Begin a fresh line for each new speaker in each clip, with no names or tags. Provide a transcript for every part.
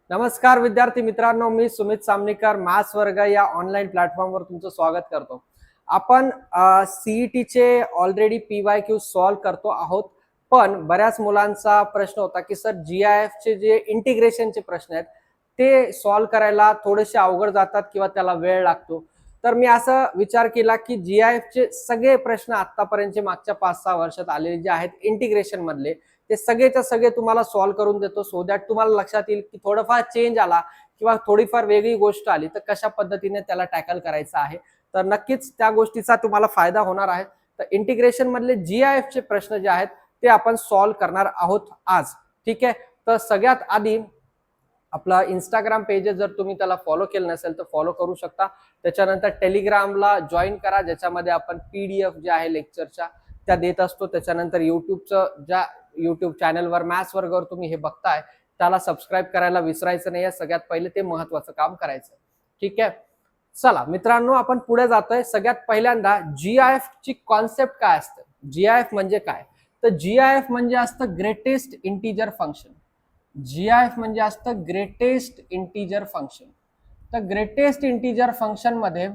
नमस्कार विद्यार्थी मित्रांनो, मी सुमित सामनीकर मॅथ्स वर्ग या ऑनलाईन प्लॅटफॉर्मवर तुमचं स्वागत करतो. आपण सीईटीचे ऑलरेडी PYQ सॉल्व्ह करतो आहोत, पण बऱ्याच मुलांचा प्रश्न होता की सर GIF चे जे इंटिग्रेशनचे प्रश्न आहेत ते सॉल्व्ह करायला थोडेसे अवघड जातात किंवा त्याला वेळ लागतो. तर मी असा विचार केला की GIF चे सगळे प्रश्न आतापर्यंतचे मागच्या 5-6 वर्षात आलेले जे आहेत इंटिग्रेशन मधले ते सगळेच्या सगळे तुम्हाला सॉल्व्ह करून देतो, सो दॅट तुम्हाला लक्षात येईल की थोडंफार चेंज आला किंवा थोडीफार वेगळी गोष्ट आली तर कशा पद्धतीने त्याला टॅकल करायचं आहे. तर नक्कीच त्या गोष्टीचा तुम्हाला फायदा होणार आहे. तर इंटिग्रेशन मधले GIF चे प्रश्न जे आहेत ते आपण सॉल्व्ह करणार आहोत आज. ठीक आहे, तर सगळ्यात आधी आपला इंस्टाग्राम पेज जर तुम्ही त्याला फॉलो केलं नसेल तर फॉलो करू शकता. त्याच्यानंतर टेलिग्रामला जॉईन करा, ज्याच्यामध्ये आपण PDF जे आहे लेक्चरच्या त्या देत असतो. त्याच्यानंतर युट्यूबचं ज्या युट्यूब चॅनलवर मॅथ्स वर्गावर तुम्ही हे बघताय त्याला सबस्क्राईब करायला विसरायचं नाही. सगळ्यात पहिले ते महत्वाचं काम करायचं. ठीक आहे, चला मित्रांनो आपण पुढे जातोय. सगळ्यात पहिल्यांदा GIF ची कॉन्सेप्ट काय असते, GIF म्हणजे काय, तर GIF म्हणजे असतं ग्रेटेस्ट इंटिजर फंक्शन. GIF म्हणजे असतं ग्रेटेस्ट इंटिजर फंक्शन. तर ग्रेटेस्ट इंटिजर फंक्शन मध्ये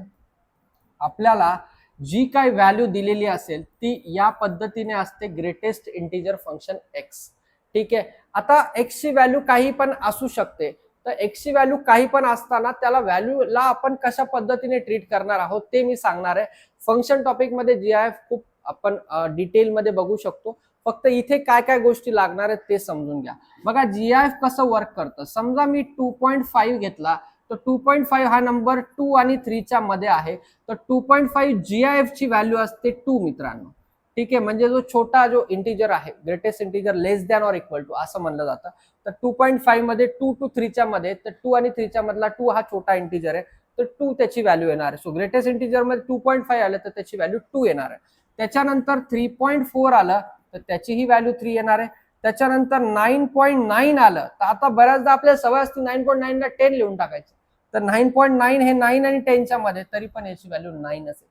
आपल्याला जी काही व्हॅल्यू दिलेली असेल ती या पद्धतीने असते, ग्रेटेस्ट इंटिजर फंक्शन x. ठीक आहे, आता x ची व्हॅल्यू काही पण असू शकते. तर x ची व्हॅल्यू काही पण असताना त्याला व्हॅल्यूला आपण कशा पद्धतीने ट्रीट करणार आहोत ते मी सांगणार आहे. फंक्शन टॉपिक मध्ये GIF खूप आपण डिटेल मध्ये बघू शकतो. फक्त इथे काय काय गोष्टी लागणार आहेत ते समजून घ्या. बघा GIF कसं वर्क करतं. समजा मी 2.5 घेतला तर 2.5 हा नंबर 2 आणि 3 च्या मध्ये आहे. तर 2.5 GIF ची व्हॅल्यू असते 2 मित्रांनो. ठीक आहे, म्हणजे जो छोटा जो इंटिजर आहे, greatest integer less than or equal to असं म्हणलं जातं. तर 2.5 मध्ये 2 to 3 च्या मध्ये, तर 2 आणि 3 च्या मधला 2 हा छोटा इंटिजर आहे, तर 2 त्याची व्हॅल्यू येणार आहे. सो ग्रेटेस्ट इंटिजर मध्ये 2.5 आलं तर त्याची व्हॅल्यू 2 येणार आहे. त्याच्यानंतर 3.4 आलं तर त्याची ही व्हॅल्यू 3 येणार आहे. त्याच्यानंतर 9.9 आलं तर आता बऱ्याचदा आपल्याला सवय असते 9.9 ला 10 लिहून टाकायचं. तर 9.9 हे 9 आणि 10 च्या मध्ये, तरी पण याची व्हॅल्यू 9 असेल.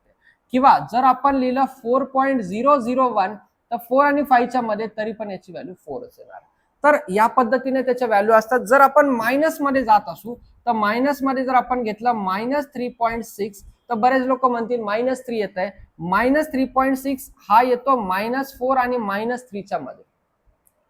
किंवा जर आपण लिहिलं 4.001 तर 4 आणि 5 च्या मध्ये, तरी पण याची व्हॅल्यू 4 येणार. तर या पद्धतीने त्याच्या व्हॅल्यू असतात. जर आपण मायनस मध्ये जात असू तर मायनस मध्ये जर आपण घेतलं -3.6 तर बरेच लोक म्हणतील -3 येत आहे. -3.6 हा येतो -4 आणि -3 च्या मध्ये,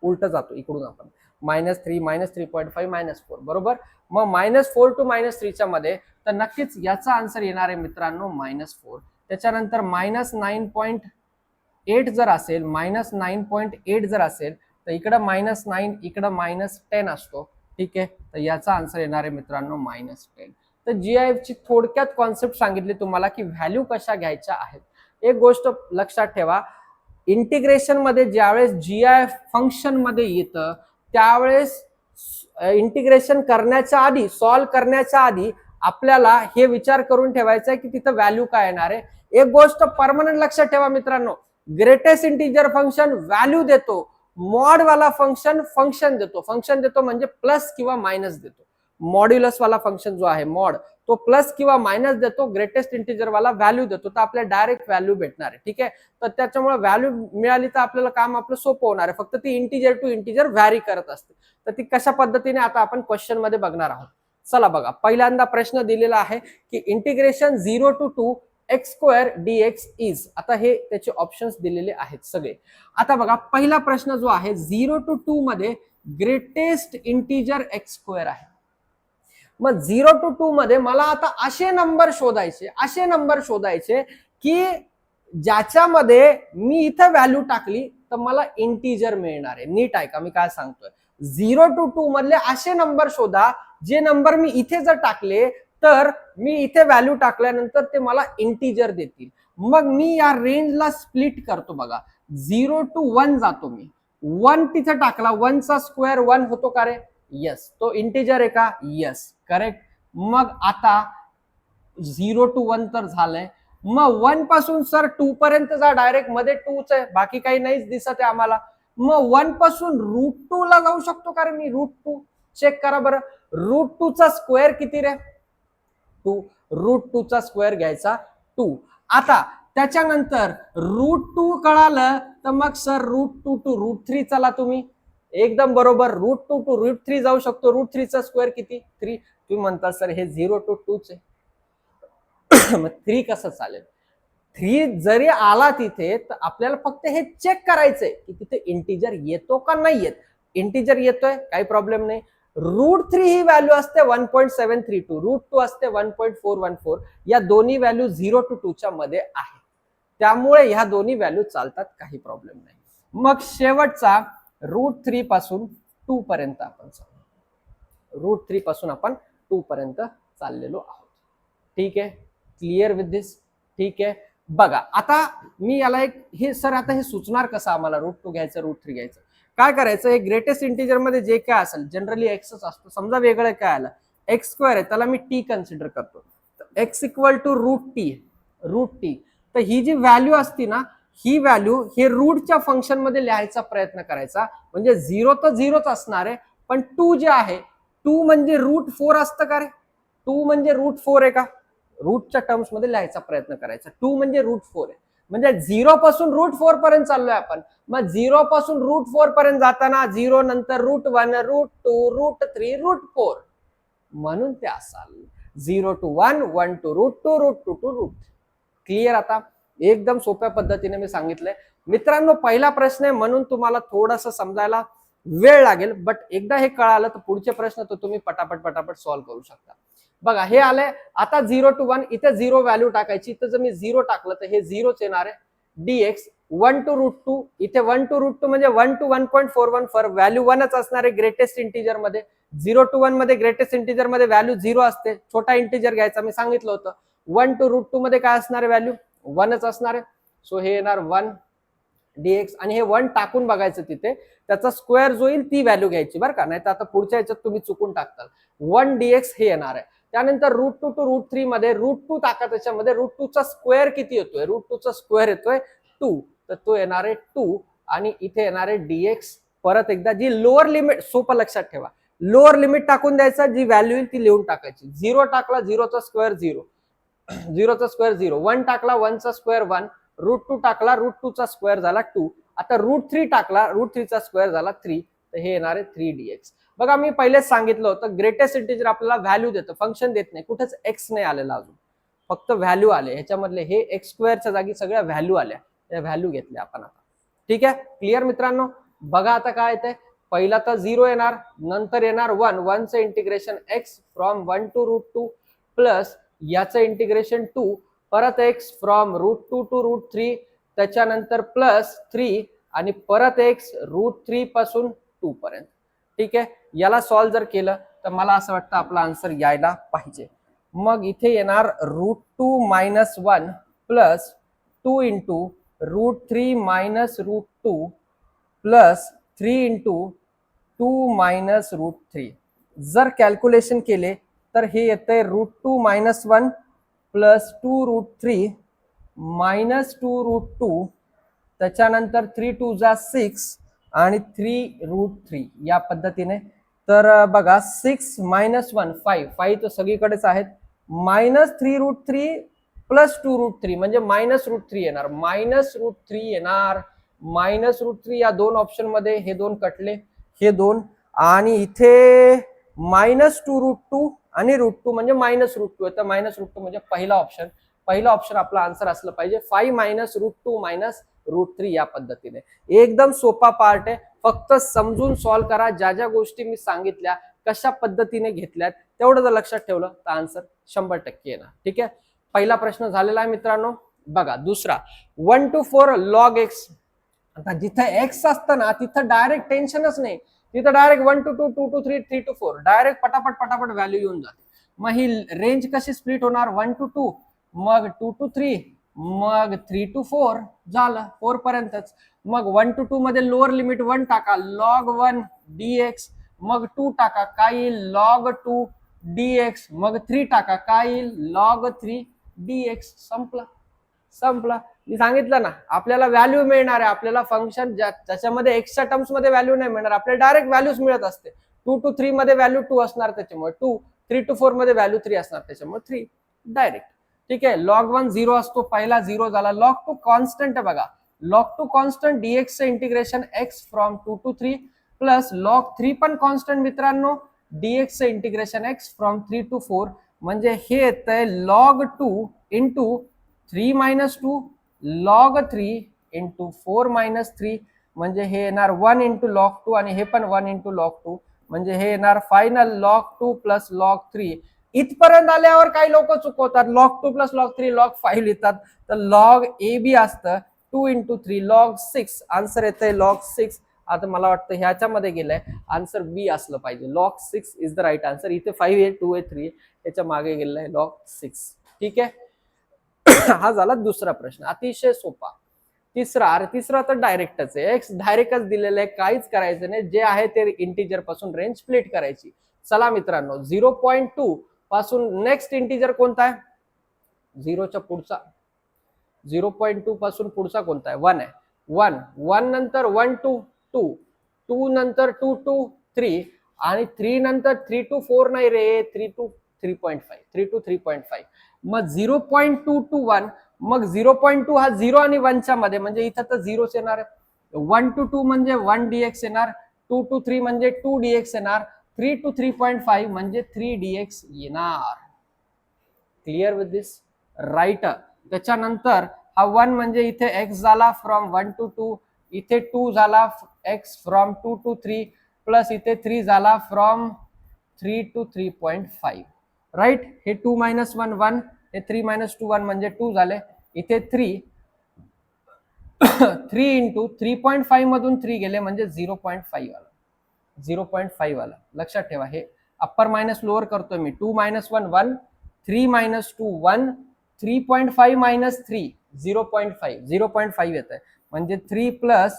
उलट जातो इकडून आपण -3 -3.5 -4 बरोबर. मग -4 to -3 च्या मध्ये, तर नक्कीच याचा आन्सर येणार आहे मित्रांनो -4. त्याच्यानंतर -9.8 जर असेल, -9.8 जर असेल तर इकडं -9 इकडं -10 असतो. ठीक आहे, तर याचा आन्सर येणार आहे मित्रांनो -10. तर GIF ची थोडक्यात कॉन्सेप्ट सांगितली तुम्हाला की व्हॅल्यू कशा घ्यायच्या आहेत. एक गोष्ट लक्षात ठेवा, इंटिग्रेशन मध्ये ज्यावेळेस GIF फंक्शन मध्ये येतं त्यावेळेस इंटिग्रेशन करण्याच्या आधी, सॉल्व्ह करण्याच्या आधी आपल्याला हे विचार करून ठेवायचा आहे की तिथं व्हॅल्यू काय येणार आहे. एक गोष्ट परमनंट लक्षात ठेवा मित्रांनो, ग्रेटेस्ट इंटिजर फंक्शन व्हॅल्यू देतो, मॉड वाला फंक्शन देतो म्हणजे प्लस किंवा मायनस देतो. मॉड्युलस वाला फंक्शन जो आहे मॉड, तो प्लस किंवा मायनस देतो, ग्रेटेस्ट इंटिजर वाला व्हॅल्यू देतो. तर आपल्याला डायरेक्ट व्हॅल्यू भेटणार आहे. ठीक आहे, तर त्याच्यामुळे व्हॅल्यू मिळाली तर आपल्याला काम आपलं सोपं होणार आहे. फक्त ती इंटिजर टू इंटिजर व्हॅरी करत असते. तर ती कशा पद्धतीने आता आपण क्वेश्चन मध्ये बघणार आहोत. चला बघा, पहिल्यांदा प्रश्न दिलेला आहे की integration 0 to 2 x² dx is. आता हे त्याचे ऑप्शन्स दिलेले आहेत सगळे. आता बघा, पहिला प्रश्न जो आहे 0 to 2 मध्ये ग्रेटेस्ट इंटिजर x² आहे. मग 0 to 2 मध्ये मला आता असे नंबर शोधायचे की ज्याच्यामध्ये मी इथे व्हॅल्यू टाकली तर मला इंटिजर मिळणार आहे. नीट ऐका मी काय सांगतोय. 0 to 2 मधले असे नंबर शोधा जे नंबर मी इथे जर टाकले तर मी इथे व्हॅल्यू टाकल्यानंतर ते मला इंटिजर देतील. मग मी या रेंजला स्प्लिट करतो. बघा, 0 to 1 जातो मी, 1 तिथे टाकला, 1 चा स्क्वेअर 1 होतो का रे? यस. तो इंटिजर आहे का? Yes, correct. मग आता 0 to 1 तर झालंय. मग 1 पासून सर 2 पर्यंत जा, डायरेक्ट मध्ये 2च आहे, बाकी काही नाहीच दिसत आहे आम्हाला. मग 1 पासून √2 ला जाऊ शकतो का रे मी? √2 चेक करा बरं. √2 चा स्क्वेअर किती रे? 2. √2 चा स्क्वेअर घ्यायचा 2. आता त्याच्यानंतर √2 कळालं तर मग सर √2 to √3 चला तुम्ही. एकदम बरोबर. √2 टू √3 जाऊ शकतो. √3 चा स्क्वेअर किती? 3. तुम्ही म्हणता सर हे 0 to 2 चे मग 3 कसं चालेल? 3 जरी आला तिथे तर आपल्याला फक्त हे चेक करायचंय की तिथे इंटिजर येतो का नाही येत. इंटिजर येतोय, काही प्रॉब्लेम नाही. √3 ही व्हॅल्यू असते 1.732, √2 असते 1.414. या दोन्ही व्हॅल्यू 0 to 2 च्या मध्ये आहे, त्यामुळे ह्या दोन्ही व्हॅल्यू चालतात, काही प्रॉब्लेम नाही. मग शेवटचा √3 पासून 2 पर्यंत आपण √3 पासून आपण 2 पर्यंत चाललेलो आहोत. ठीक आहे, क्लिअर विथ दिस. ठीक आहे, बघा आता मी याला एक हे सर आता हे सुचणार कसं आम्हाला √2 घ्यायचं √3 घ्यायचं. काय करायचं, हे ग्रेटेस्ट इंटिजर मध्ये जे काय असेल जनरली एक्सच असतो. समजा वेगळं काय आलं x² आहे, त्याला मी t कन्सिडर करतो. x equal to √t. तर ही जी व्हॅल्यू असती ना, ही व्हॅल्यू हे रूटच्या फंक्शन मध्ये लिहायचा प्रयत्न करायचा. म्हणजे 0 तर 0च असणार आहे, पण 2 जे आहे 2 म्हणजे √4 असतं का रे? 2 म्हणजे √4 आहे का? रूटच्या टर्म्स मध्ये लिहायचा प्रयत्न करायचा. 2 म्हणजे √4 आहे, म्हणजे 0 पासून √4 पर्यंत चाललोय आपण. मग 0 पासून √4 पर्यंत जाताना 0 नंतर √1 √2 √3 √4, म्हणून ते असाल 0 to 1 1 to √2 √2 to √3. क्लिअर? आता एकदम सोप्या पद्धतीने मी सांगितलंय मित्रांनो. पहिला प्रश्न आहे म्हणून तुम्हाला थोडंसं समजायला वेळ लागेल, बट एकदा हे कळालं तर पुढचे प्रश्न तर तुम्ही पटापट सॉल्व्ह करू शकता. बघा हे आलंय आता 0 to 1, इथे 0 व्हॅल्यू टाकायची. इथे जर मी 0 टाकलं तर हे 0च येणार आहे. dx 1 to √2, इथे 1 to √2 म्हणजे 1 to 1.414, व्हॅल्यू 1च असणार आहे ग्रेटेस्ट इंटिजर मध्ये. 0 to 1 मध्ये ग्रेटेस्ट इंटिजर मध्ये व्हॅल्यू 0 असते, छोटा इंटिजर घ्यायचा, मी सांगितलं होतं. 1 to √2 मध्ये काय असणार आहे, व्हॅल्यू 1च असणार आहे. सो हे येणार 1 dx, आणि हे 1 टाकून बघायचं तिथे, त्याचा स्क्वेअर जो येईल ती व्हॅल्यू घ्यायची बरं का, नाही तर आता पुढच्या याच्यात तुम्ही चुकून टाकताल. 1 dx हे येणार आहे. त्यानंतर √2 to √3 मध्ये √2 टाका, त्याच्यामध्ये √2 चा स्क्वेअर किती येतोय? √2 चा स्क्वेअर येतोय 2, तर तो येणार आहे 2, आणि इथे येणार आहे dx. परत एकदा जी लोअर लिमिट, सोपं लक्षात ठेवा, लोअर लिमिट टाकून द्यायचा, जी व्हॅल्यू येईल ती लिहून टाकायची. 0 टाकला 0 चा स्क्वेअर 0, 0 चा स्क्वेअर 0, 1 टाकला 1 चा स्क्वेअर 1, √2 टाकला √2 चा स्क्वेअर झाला 2, आता √3 टाकला √3 चा स्क्वेअर झाला 3, तर हे येणार आहे 3 dx. बघा मी पहिलेच सांगितलं होतं ग्रेटेस्ट इंटिजर आपल्याला व्हॅल्यू देतं, फंक्शन देत नाही. कुठेच एक्स नाही आलेला अजून, फक्त व्हॅल्यू आले. ह्याच्यामधले हे x² जागी सगळ्या व्हॅल्यू आल्या, त्या व्हॅल्यू घेतल्या आपण आता. ठीक आहे, क्लिअर मित्रांनो? बघा आता काय येतंय, पहिला तर 0 येणार, नंतर येणार 1, 1 चं integration x from 1 to √2 plus याचं इंटिग्रेशन 2, परत x फ्रॉम √2 to √3, त्याच्यानंतर प्लस 3, आणि परत x √3 पासून 2 पर्यंत. ठीक आहे, याला सॉल्व्ह जर केलं तर मला असं वाटतं आपला आन्सर यायला पाहिजे. मग इथे येणार √2 - 1 प्लस 2 इंटू √3 - √2 प्लस 3 इंटू 2 - √3. जर कॅल्क्युलेशन केले तर हे येतंय √2 - 1 प्लस 2 √3 मायनस 2 √2, त्याच्यानंतर 3 2 जा 6 आणि 3 √3 या पद्धतीने. तर बघा 6 - 1 5 तर सगळीकडेच आहेत, -3 √3 प्लस 2 √3 म्हणजे -√3 येणार, -√3 येणार, -√3. या दोन ऑप्शन मध्ये हे दोन कटले, हे दोन, आणि इथे -2 √2 आणि √2 म्हणजे -√2 तर -√2 म्हणजे पहिला ऑप्शन आपला आन्सर असलं पाहिजे. 5 - √2 - √3 या पद्धतीने. एकदम सोपा पार्ट आहे, फक्त समजून सॉल्व्ह करा. ज्या ज्या गोष्टी मी सांगितल्या कशा पद्धतीने घेतल्यात तेवढं जर लक्षात ठेवलं तर आन्सर 100% येणार. ठीक आहे, पहिला प्रश्न झालेला आहे मित्रांनो. बघा दुसरा 1 to 4 log x. आता जिथं x असतं ना तिथं डायरेक्ट टेन्शनच नाही, तिथं direct 1 to 2 2 to 3 3 to 4 direct पटापट व्हॅल्यू येऊन जाते. मग ही रेंज कशी स्प्लिट होणार, 1 to 2, मग 2 to 3, मग 3 to 4 झालं, 4 पर्यंतच. मग 1 to 2 मध्ये लोअर लिमिट 1 टाका, log 1 dx, मग 2 टाका, काय येईल log 2 dx, मग 3 टाका, काय येईल log 3 dx. संपला. मी सांगितलं ना आपल्याला व्हॅल्यू मिळणार आहे, आपल्याला फंक्शन ज्याच्यामध्ये एक्सच्या टर्म्स मध्ये व्हॅल्यू नाही मिळणार, आपल्याला डायरेक्ट व्हॅल्यूज मिळत असते. 2 to 3 मध्ये व्हॅल्यू 2 असणार त्याच्यामुळे 2, 3 to 4 मध्ये व्हॅल्यू 3 असणार त्याच्यामुळे 3 डायरेक्ट. ठीक आहे, log 1 0 असतो, पहिला 0 झाला. log 2 कॉन्स्टंट आहे बघा, log 2 कॉन्स्टंट dx चे integration x from 2 to 3 plus log 3 पण कॉन्स्टंट मित्रांनो, dx चं इंटिग्रेशन x फ्रॉम 3 to 4 म्हणजे हे येतंय log 2 into 3 minus 2 log 3 into 4 minus 3 म्हणजे हे येणार 1 इंटू log 2 आणि हे पण 1 इंटू log 2 म्हणजे हे येणार फायनल log 2 प्लस log 3. इथपर्यंत आल्यावर काही लोक चुकवतात, log 2 प्लस log 3 log 5 लिहितात, तर log ए बी असतं 2 इंटू 3 log 6. आन्सर येतंय log 6. आता मला वाटतं ह्याच्यामध्ये गेलंय, आन्सर बी असलं पाहिजे. log 6 is the right answer. इथे 5 आहे, 2 आहे, 3 आहे, याच्या मागे गेलेलं आहे log 6. ठीक आहे. हा झाला दुसरा प्रश्न, अतिशय सोपा. तिसरा तर डायरेक्टच आहे, एक्स डायरेक्टच दिलेलं आहे, काहीच करायचं नाही. जे आहे ते इंटिजर पासून रेंज स्प्लिट करायची. चला मित्रांनो, 0.2 पासून नेक्स्ट इंटिजर कोणता आहे? 0च्या पुढचा 0.2 पासून पुढचा कोणता आहे? 1 आहे. 1 नंतर 1 to 2, 2 नंतर 2 to 3 आणि 3 नंतर 3 to 4 नाही रे, 3 to 3.5, 3 to 3.5. मग 0.2 to 1, मग 0.2 हा 0 आणि 1 च्या मध्ये, म्हणजे इथं तर 0च येणार आहे. 1 to 2 म्हणजे 1 dx येणार, 2 to 3 म्हणजे 2 dx येणार, 3 to 3.5 म्हणजे 3 dx येणार. Clear with this? राईट. त्याच्यानंतर हा 1 म्हणजे इथे x झाला फ्रॉम 1 to 2, इथे 2 झाला x फ्रॉम 2 to 3, प्लस इथे 3 झाला फ्रॉम 3 to 3.5. राईट. हे 2 minus 1 1, हे 3 minus 2 1 म्हणजे 2 झाले. इथे 3 3 इंटू 3.5 मधून 3 गेले म्हणजे 0.5 आला. 0.5 आला. लक्षात ठेवा, हे अप्पर मायनस लोअर करतोय मी. 2 minus 1 1, 3 minus 2 1, 3.5 minus 3 0.5, 0.5 येत आहे. म्हणजे 3 प्लस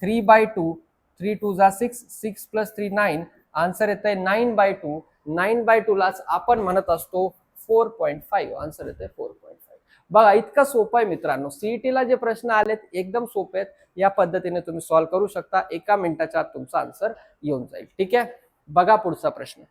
3/2, 3 2 जा 6, 6 प्लस 3 9, आन्सर येत आहे 9/2. 9/2 लाच आपण म्हणत असतो 4.5. आन्सर येते 4.5. बघा, इतकं सोपं आहे मित्रांनो. सीईटीला जे प्रश्न आलेत एकदम सोपे आहेत. या पद्धतीने तुम्ही सॉल्व्ह करू शकता. 1 मिनिटाच्या आत तुमचा आन्सर येऊन जाईल. ठीक आहे. बघा पुढचा प्रश्न.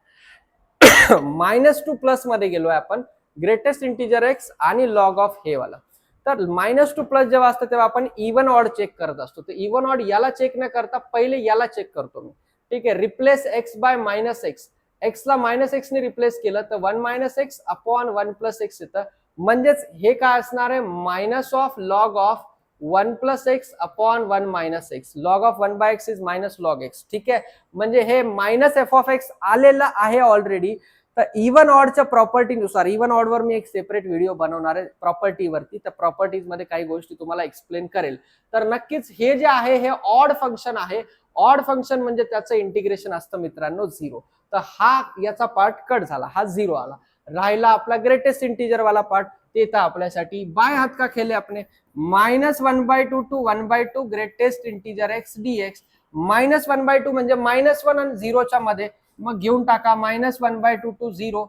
-2 प्लस मध्ये गेलोय आपण. ग्रेटेस्ट इंटिजर एक्स आणि लॉग ऑफ हे वाला. तर -2 प्लस जेव्हा असतं तेव्हा आपण इव्हन ऑड चेक करत असतो. तर इव्हन ऑड याला चेक न करता पहिले याला चेक करतो मी. ठीक आहे. Replace x by -x. एक्सला -x ने रिप्लेस केलं तर 1 - x अपॉन 1 + x येतं. म्हणजेच हे काय असणार आहे? Minus of log of 1 + x upon 1 - x. Log of 1/x is minus log x. ठीक आहे. म्हणजे हे -f(x) आलेलं आहे ऑलरेडी. तर इव्हन ऑडच्या प्रॉपर्टीनुसार, इव्हन ऑड वर मी एक सेपरेट व्हिडिओ बनवणार आहे प्रॉपर्टीवरती. त्या प्रॉपर्टीज मध्ये काही गोष्टी तुम्हाला एक्सप्लेन करेल. तर नक्कीच हे जे आहे हे ऑड फंक्शन आहे. ऑड फंक्शन म्हणजे त्याचं इंटिग्रेशन असतं मित्रांनो 0. तर हा याचा पार्ट कट झाला, हा 0 आला. राहिला आपला ग्रेटेस्ट इंटिजर वाला पार्ट. ते तर आपल्यासाठी बाय हात का खेले आपने. -1/2 to 1/2 greatest integer x dx. -1/2 म्हणजे -1 आणि 0च्या मध्ये. मग घेऊन टाका -1/2 to 0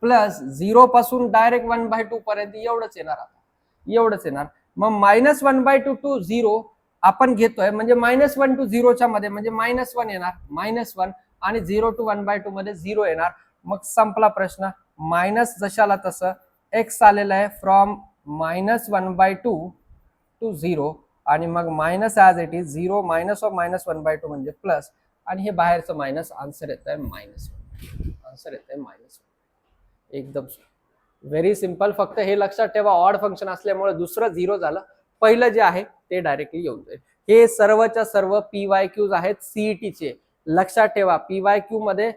प्लस 0 पासून डायरेक्ट 1/2 पर्यंत एवढंच येणार. आता एवढंच येणार. मग -1/2 to 0 आपण घेतोय म्हणजे -1 to 0च्या मध्ये म्हणजे -1 येणार. -1 आणि 0 to 1/2 मध्ये 0 येणार. मग संपला प्रश्न. मायनस जशाला तसं x आलेला आहे फ्रॉम -1/2 to 0 आणि मग minus as it is 0 minus of -1/2 म्हणजे प्लस आणि हे बाहेरचं मायनस. आन्सर येत आहे -1. आन्सर येत आहे -1. एकदम व्हेरी सिंपल. फक्त हे लक्षात ठेवा, ऑड फंक्शन असल्यामुळे दुसरं 0 झालं, पहिलं जे आहे ते डायरेक्टली येऊन जाईल. हे सर्वच्या सर्व PYQs आहेत सीईटीचे. लक्षात ठेवा, PYQ मध्ये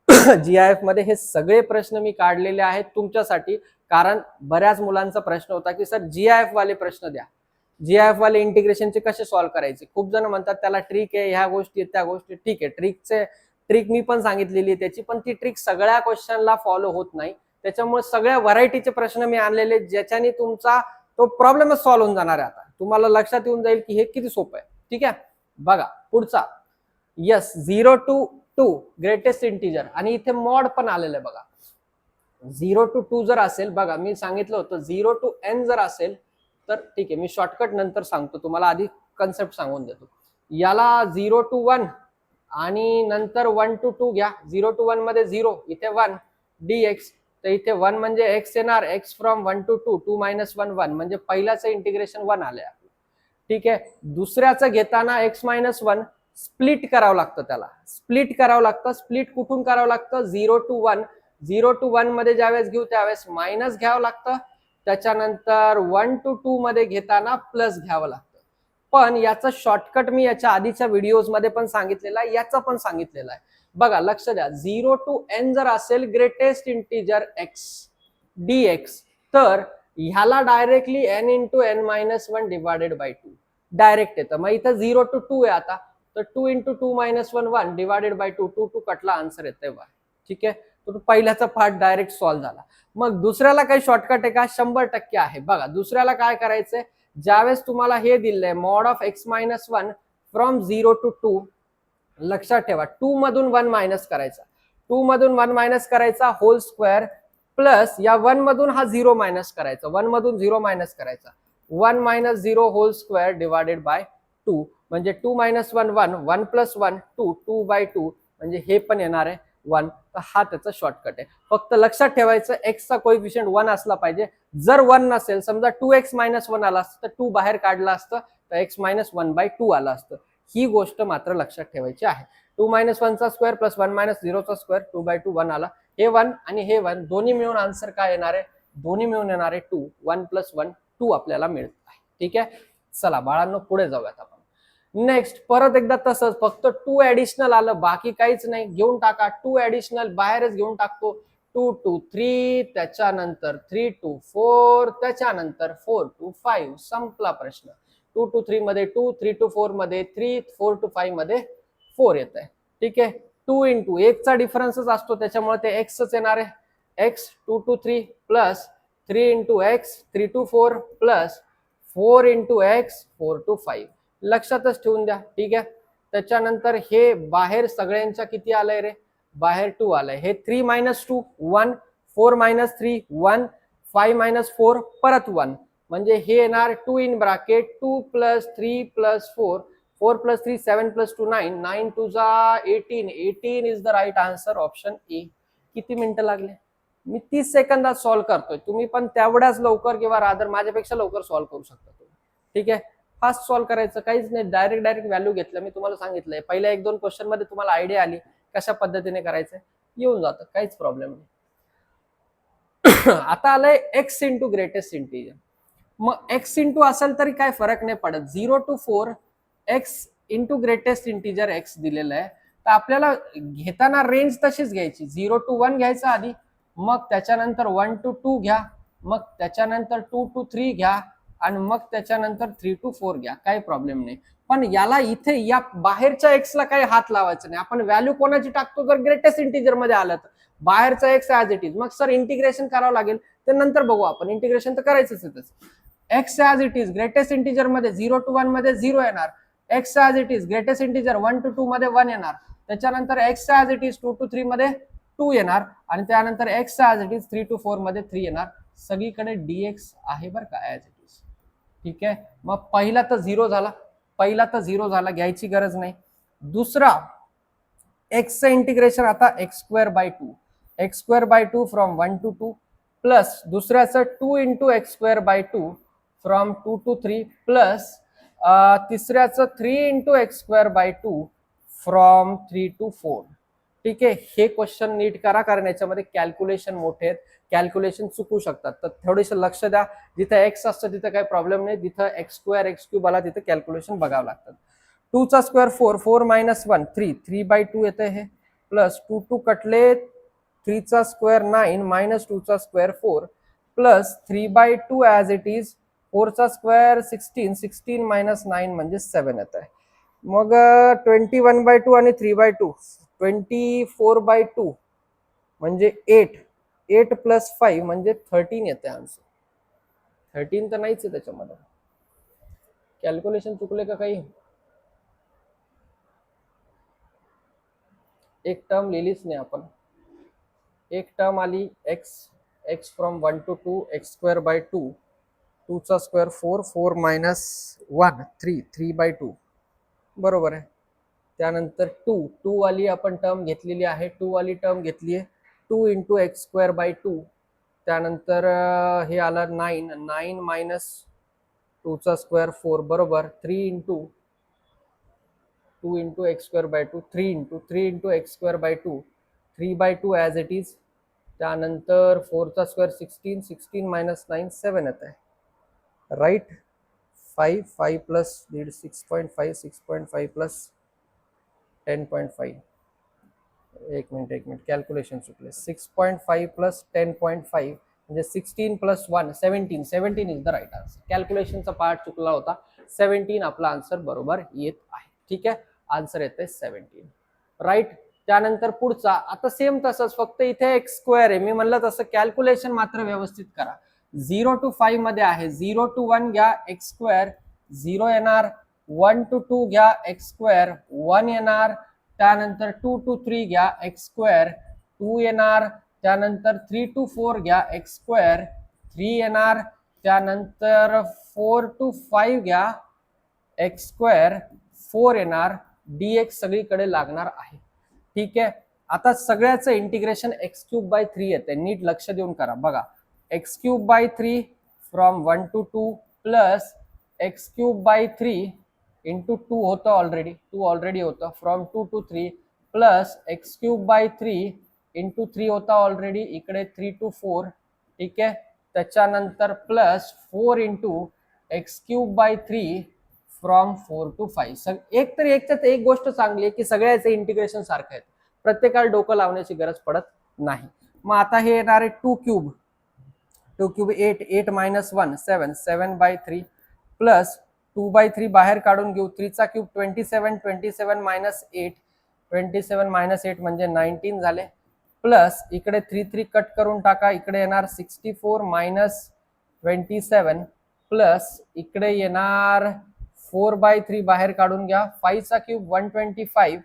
GIF मध्ये हे सगळे प्रश्न मी काढलेले आहेत तुमच्यासाठी. कारण बऱ्याच मुलांचा प्रश्न होता की सर GIF वाले प्रश्न द्या, GIF वाले इंटिग्रेशनचे कसे सॉल्व्ह करायचे. खूप जण म्हणतात त्याला ट्रिक आहे, ह्या गोष्टी आहेत, त्या गोष्टी. ठीक आहे, ट्रिक मी पण सांगितलेली आहे त्याची, पण ती ट्रिक सगळ्या क्वेश्चनला फॉलो होत नाही. त्याच्यामुळे सगळ्या व्हरायटीचे प्रश्न मी आणलेले ज्याच्याने तुमचा तो प्रॉब्लेमच सॉल्व्ह होऊन जाणार आहे. आता तुम्हाला लक्षात येऊन जाईल की हे किती सोपं आहे. ठीक आहे. बघा पुढचा. यस, 0 to 2 ग्रेटेस्ट इंटिजर आणि इथे मॉड पण आलेलं आहे. बघा 0 to 2 जर असेल, बघा मी सांगितलं होतं 0 to n जर असेल तर ठीक आहे, मी शॉर्टकट नंतर सांगतो तुम्हाला, आधी कन्सेप्ट सांगून देतो. याला 0 to 1 आणि नंतर 1 to 2 घ्या. 0 to 1 मध्ये 0, इथे 1 dx. तर इथे 1 म्हणजे x येणार, x फ्रॉम 1 to 2, 2 - 1 1 म्हणजे पहिल्याचं इंटिग्रेशन 1 आलंय. ठीक आहे. दुसऱ्याचं घेताना x - 1 स्प्लिट करावं लागतं त्याला, स्प्लिट करावं लागतं. स्प्लिट कुठून करावं लागतं? 0 to 1. 0 to 1 मध्ये ज्यावेळेस घेऊ त्यावेळेस मायनस घ्यावं लागतं, त्याच्यानंतर 1 to 2 मध्ये घेताना प्लस घ्यावं लागतं. पण याचा शॉर्टकट मी याच्या आधीच्या व्हिडिओज मध्ये पण सांगितलेला आहे, याचा पण सांगितलेला आहे. बघा लक्ष द्या, 0 to n जर असेल ग्रेटेस्ट इंटिजर x dx, तर ह्याला directly n into n-1 divided by 2 direct येतं. मग इथं 0 to 2 आहे आता, तर 2 इंटू 2-1 1 डिवायडेड बाय 2, 2 कटला, आन्सर येतंय y. ठीक आहे, तो पहिल्याचा पार्ट डायरेक्ट सॉल्व्ह झाला. मग दुसऱ्याला काही शॉर्टकट आहे का? 100% आहे. बघा दुसऱ्याला काय करायचंय, ज्यावेळेस तुम्हाला हे दिलंय mod of x-1 from 0 to 2, लक्षात ठेवा 2 मधून 1 मायनस करायचा, 2 मधून 1 मायनस करायचा होल स्क्वेअर, प्लस या 1 मधून हा 0 मायनस करायचा, 1 मधून 0 मायनस करायचा, 1 minus 0 whole square divided by 2, म्हणजे 2 मायनस 1 1, 1 प्लस 1 2, 2 बाय 2, म्हणजे हे पण येणार आहे 1. तर हा त्याचा शॉर्टकट आहे. फक्त लक्षात ठेवायचं x चा कोएफिशियंट 1 असला पाहिजे. जर 1 नसेल, समजा 2x मायनस 1 आला असतं, तर 2 बाहेर काढला असतं, तर x मायनस 1/2 आला असतं. ही गोष्ट मात्र लक्षात ठेवायची आहे. 2 मायनस 1 चा स्क्वेअर प्लस 1 मायनस 0 चा स्क्वेअर, 2/2 1 आला. हे 1 आणि हे 1 दोन्ही मिळून आन्सर काय येणार आहे? दोन्ही मिळून येणार आहे 2. 1 प्लस 1 2 आपल्याला मिळत आहे. ठीक आहे, चला बाळांनो पुढे जाऊयात आपण. नेक्स्ट परत एकदा तसंच, फक्त 2 ऍडिशनल आलं, बाकी काहीच नाही, घेऊन टाका. 2 ऍडिशनल बाहेरच घेऊन टाकतो. 2 to 3, त्याच्यानंतर 3 to 4, त्याच्यानंतर 4 to 5, संपला प्रश्न. 2 to 3 मध्ये 2, 3 to 4 मध्ये 3, 4 to 5 मध्ये 4 येत आहे. ठीक आहे, 2 इंटू 1 चा डिफरन्सच असतो, त्याच्यामुळे ते एक्सच येणार आहे. x 2 to 3 plus 3 into x 3 to 4 plus 4 into x 4 to 5. लक्षातच ठेवून द्या. ठीक आहे, त्याच्यानंतर हे बाहेर सगळ्यांच्या किती आलंय रे? बाहेर 2 आलंय. हे 3 मायनस 2 1, 4 मायनस 3 1, 5 मायनस 4 परत 1, म्हणजे हे येणार 2 in bracket 2 plus 3 plus 4, 4 plus 3 7 plus 2 9, 9 2 जा 18, 18 is the right answer, option A. किती मिनिटं लागले? मी 30 सेकंदात सॉल्व्ह करतोय, तुम्ही पण तेवढ्याच लवकर किंवा रादर माझ्यापेक्षा लवकर सॉल्व्ह करू शकता तुम्ही. ठीक आहे, फास्ट सॉल्व्ह करायचं, काहीच नाही, डायरेक्ट व्हॅल्यू घेतलं. मी तुम्हाला सांगितलंय पहिल्या 1-2 क्वेश्चन मध्ये तुम्हाला आयडिया आली कशा पद्धतीने करायचंय, येऊन जातं, काहीच प्रॉब्लेम नाही. आता आलंय x इंटू ग्रेटेस्ट इंटिजर. मग x इंटू असेल तरी काय फरक नाही पडत. 0 to 4 x into greatest integer x दिलेलं आहे, तर आपल्याला घेताना रेंज तशीच घ्यायची. 0 to 1 घ्यायचं आधी, मग त्याच्यानंतर 1 to 2 घ्या, मग त्याच्यानंतर 2 to 3 घ्या, आणि मग त्याच्यानंतर 3 to 4 घ्या, काही प्रॉब्लेम नाही. पण याला इथे या बाहेरच्या x ला काही हात लावायचं नाही. आपण व्हॅल्यू कोणाची टाकतो? जर ग्रेटेस्ट इंटिजर मध्ये आलं तर बाहेरचा x ऍज इट इज. मग सर इंटिग्रेशन करावं लागेल, ते नंतर बघू आपण. इंटिग्रेशन तर करायचंच आहे. x as it is greatest integer मध्ये 0 to 1 मध्ये 0 येणार, x as it is greatest integer 1 to 2 मध्ये 1 येणार, त्याच्यानंतर x as it is 2 to 3 मध्ये 2 येणार, आणि त्यानंतर x as it is 3 to 4 मध्ये 3 येणार. सगळीकडे dx आहे बरं का, ऍज इट इज. ठीक आहे, मग पहिला तर 0 झाला, पहिला तर 0 झाला, घ्यायची गरज नाही. दुसरा x चं इंटिग्रेशन आता x² फ्रॉम 1 to 2, प्लस दुसऱ्याचं 2 into x² from 2 to 3, plus तिसऱ्याचं 3 इंटू x² फ्रॉम 3 to 4. ठीक आहे, हे क्वेश्चन नीट करा, कारण याच्यामध्ये कॅल्क्युलेशन मोठे आहेत, कॅल्क्युलेशन चुकू शकतात, तर थोडंसं लक्ष द्या. जिथे x असतं तिथे काही प्रॉब्लेम नाही, जिथं x² x³ आला तिथे कॅल्क्युलेशन बघावं लागतं. 2 चा स्क्वेअर 4, 4 मायनस 1 3, 3/2 येते हे, प्लस 2 2 कटले, 3 चा स्क्वेअर 9 मायनस 2 चा square 4, plus 3/2 as it is, 4 चा स्क्वेअर 16, 16 मायनस 9 म्हणजे 7 येत आहे. मग 21/2 आणि 3/2, 24/2 म्हणजे 8, 8 प्लस 5 म्हणजे 13 येते आन्सर. 13 तर नाहीच आहे त्याच्यामध्ये. कॅल्क्युलेशन चुकले का काही? एक टर्म लिहिलीच नाही आपण. एक टर्म आली x फ्रॉम 1 to 2 x²/2, 2 चा स्क्वेअर 4, 4 मायनस 1 3, 3/2 बरोबर आहे. त्यानंतर 2 वाली आपण टर्म घेतलेली आहे, 2 वाली टर्म घेतली आहे 2 इंटू x²/2, त्यानंतर हे आलं 9, 9 मायनस 2 चा स्क्वेअर 4 बरोबर 3 into 2 into x square by 2, 3 into x square by 2, 3 by 2 as it is. त्यानंतर 4 चा स्क्वेअर 16, 16 minus 9 7 येत आहे, राईट. 5 प्लस दीड 6.5, 6.5 प्लस 10.5, एक मिनिट कॅल्क्युलेशन चुकले. 6.5 प्लस 10.5 म्हणजे 16 plus 1 17, 17 is the right answer. कॅल्क्युलेशनचा पार्ट चुकला होता. 17 आपला आन्सर बरोबर येत आहे. ठीक आहे, आन्सर येते 17, राईट. त्यानंतर पुढचा आता सेम तसंच, फक्त इथे एक्स स्क्वेअर आहे. मी म्हणलं तसं कॅल्क्युलेशन मात्र व्यवस्थित करा. 0 to 5 मध्ये आहे. 0 to 1 घ्या एक्स स्क्वेअर 0 येणार, 1 to 2 घ्या एक्स स्क्वेअर 1 येणार, त्यानंतर 2 to 3 घ्या एक्स स्क्वेअर 2 येणार, त्यानंतर 3 to 4 घ्या एक्स स्क्वेअर 3 येणार, त्यानंतर 4 to 5 घ्या एक्स स्क्वेअर 4 येणार. dx सगळीकडे लागणार आहे. ठीक आहे, आता सगळ्याचं इंटिग्रेशन एक्स क्यूब बाय 3 येते. नीट लक्ष देऊन करा. बघा, x cube by 3 from 1 to 2 plus x cube by 3 into 2 होतं ऑलरेडी, 2 ऑलरेडी होतं, from 2 to 3 plus x cube by 3 into 3 होता ऑलरेडी, इकडे 3 to 4. ठीक आहे, त्याच्यानंतर plus 4 into x cube by 3 from 4 to 5. एक तर एकच्यात एक गोष्ट चांगली आहे की सगळ्याचे इंटिग्रेशन सारखं आहे, प्रत्येकाला डोकं लावण्याची गरज पडत नाही. मग आता हे येणार आहे 2 cube 8, 8 minus 1 7, 7 by 3 plus 2 by 3 बाहेर काढून घेऊ, 3 चा क्यूब 27, 27 minus 8, 27 minus 8 म्हणजे 19 झाले, प्लस इकडे 3 3 कट करून टाका, इकडे येणार 64 minus 27 प्लस इकडे येणार 4 by 3 बाहेर काढून घ्या, 5 चा क्यूब 125,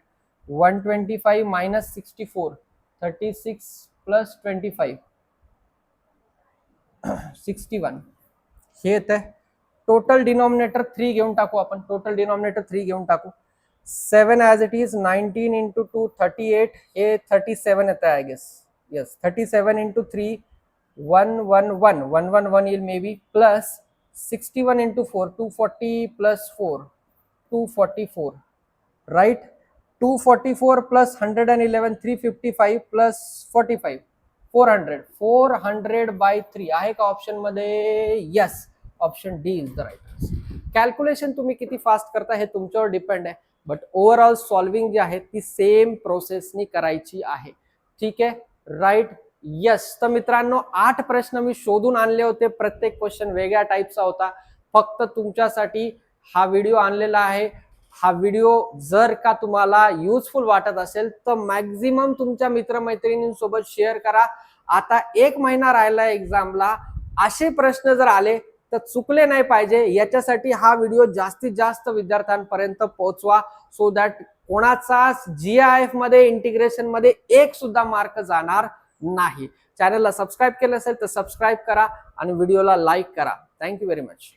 125 minus 64 36 प्लस 25 61 हे येत आहे. टोटल डिनॉमिनेटर 3 घेऊन टाकू आपण, टोटल डिनॉमिनेटर 3 घेऊन टाकू. 7 ॲज इट इज, 19 into 2 38, हे 37 येत आहे आय गेस. येस, 37 into 3 111, 111 येईल maybe, plus 61 into 4 240 plus 4 244, right. 244 plus 111 355 plus 45 400 by 3 आहे का ऑप्शन मध्ये? Yes, option D is the right answer. Calculation तुम्ही किती फास्ट करता हे तुमच्यावर डिपेंड आहे, बट ओव्हरऑल सॉल्विंग जी आहे ती सेम प्रोसेसनी करायची आहे. ठीक आहे, राईट. यस, तर मित्रांनो 8 प्रश्न मी शोधून आणले होते, प्रत्येक क्वेश्चन वेगळ्या टाईपचा होता. फक्त तुमच्यासाठी हा व्हिडिओ आणलेला आहे. हा व्हिडिओ जर का तुम्हाला युजफुल वाटत असेल तर मॅक्झिमम तुमच्या मित्रमैत्रिणींसोबत शेअर करा. आता 1 महिना राहिला एक्झामला, असे प्रश्न जर आले तर चुकले नाही पाहिजे, याच्यासाठी हा व्हिडिओ जास्तीत जास्त विद्यार्थ्यांपर्यंत पोहोचवा, सो दॅट कोणाचा GIF मध्ये इंटिग्रेशन मध्ये एक सुद्धा मार्क जाणार नाही. चॅनलला सबस्क्राईब केलं असेल तर सबस्क्राईब करा आणि व्हिडिओला लाईक करा. Thank you very much.